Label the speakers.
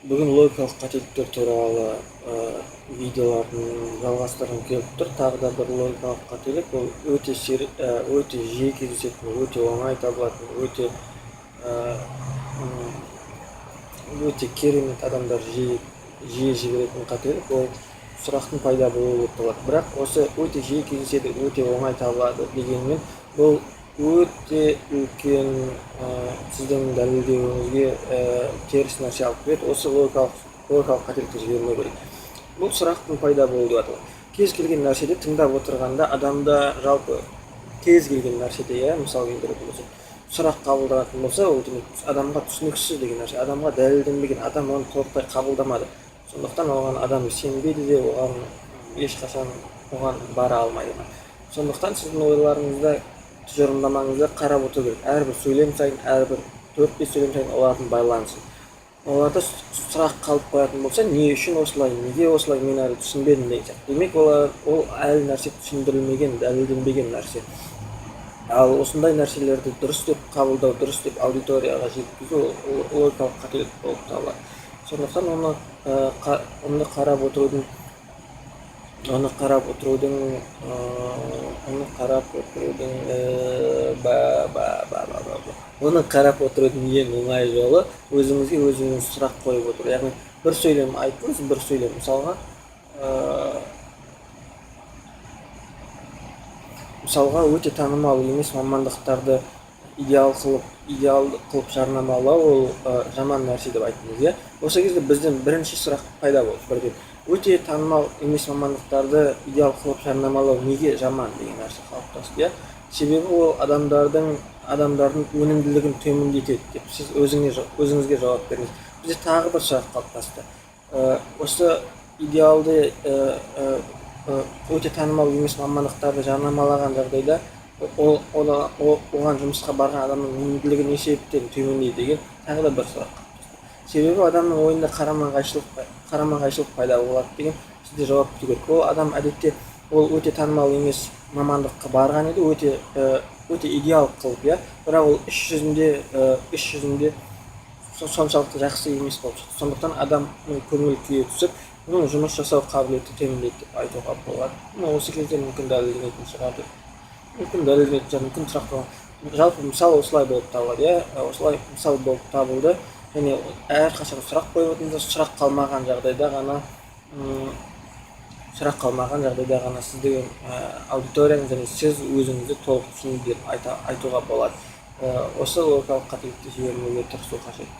Speaker 1: Бүгін логикалық қателіктер туралы видеолардың жалғастырғым келіп тұр. Тағы да бір логикалық қателік, ол өте жиі кездесетін, өте оңай табылатын, өте керемет адамдар жиі жіберетін қателік, ол сұрақтың пайда болуы болып табылады. Бірақ осы өте жиі кездеседі, өте оңай табылады дегенмен, бұл өте үлкен сіздің дәлелдеуіңізге теріс нәрсе алып келеді. Осы логикалық қателікті жібермеу керек. Бұл сұрақтың пайда болуы деп аталады. Кез келген нәрседе тыңдап отырғанда адамда жалпы кез келген нәрседе, мысалы келтіретін болсақ, сұрақ қабылданатын болса, ол адамға түсініксіз деген нәрсе, адамға дәлелденбеген, адам оны толықтай қабылдамады. Сондықтан оған адам сенбейді де, оған ешқашан оған бара алмайды. Сондықтан сіздің ойларыңызда, тұжырымдамаңызда қарап отыру керек. Әрбір сөйлем сайын, әрбір 4-5 сөйлем сайын олардың байланысын. Оларда сұрақ қалып қоятын болса, не үшін осылай, неге осылай, мен әлі түсінбедім деген сияқты. Демек, ол әлі нәрсе түсіндірілмеген, дәлелденбеген нәрсе. Ал осындай нәрселерді дұрыс деп қабылдау, дұрыс деп аудиторияға жеткізу логикалық қателік болып табылады. Сондықтан оны қарап отырудың ең оңай жолы өзіңізге өзіңіз сұрақ қойып отыру. Яғни бір сөйлем айтыңыз, бір сөйлем мысалға өте танымал емес мамандықтарды идеалды қылып жарнамалау, ол жаман нәрсе деп айттыңыз. Осы кезде бізден бірінші сұрақ пайда болды. Өте танымал емес мамандықтарды идеал қылып жарнамалау неге жаман деген нәрсе қалыптасты. Себебі ол адамдардың өнімділігін төмендетеді деп сіз өзіңізге жауап беріңіз. Бізде тағы бір сұрақ қалыптасты. Осы идеалды өте танымал емес мамандықтарды жарнамалаған жағдайда оған жұмысқа барған адамның өнімділігі не себептен төмендейді деген тағы да бір сұрақ. Себебі адамның ойында қарама-қайшылық пайда болады деген сізде жауап беру керек. Ол адам әдетте ол өте танымал емес мамандыққа барған еді, өте идеал қылып, бірақ ол іс жүзінде соншалықты жақсы емес болып шықты. Сондықтан адамның көңіл күйі түсіп, оның жұмыс жасау қабілеті төмендейді деп айтуға болады. Осы кезде мүмкін дәлелденетін шығар, мүмкін сұрақ. Жалпы мысал осылай болып табылады. Осылай мысал болып табылды. Және әрқашан сұрақ қойып отырыңыз, сұрақ қалмаған жағдайда ғана сіздің аудиторияңыз және сіз өзіңізді толық түсінді деп айтуға болады. Осы логикалық қателікті жібермеуге тырысу қажет.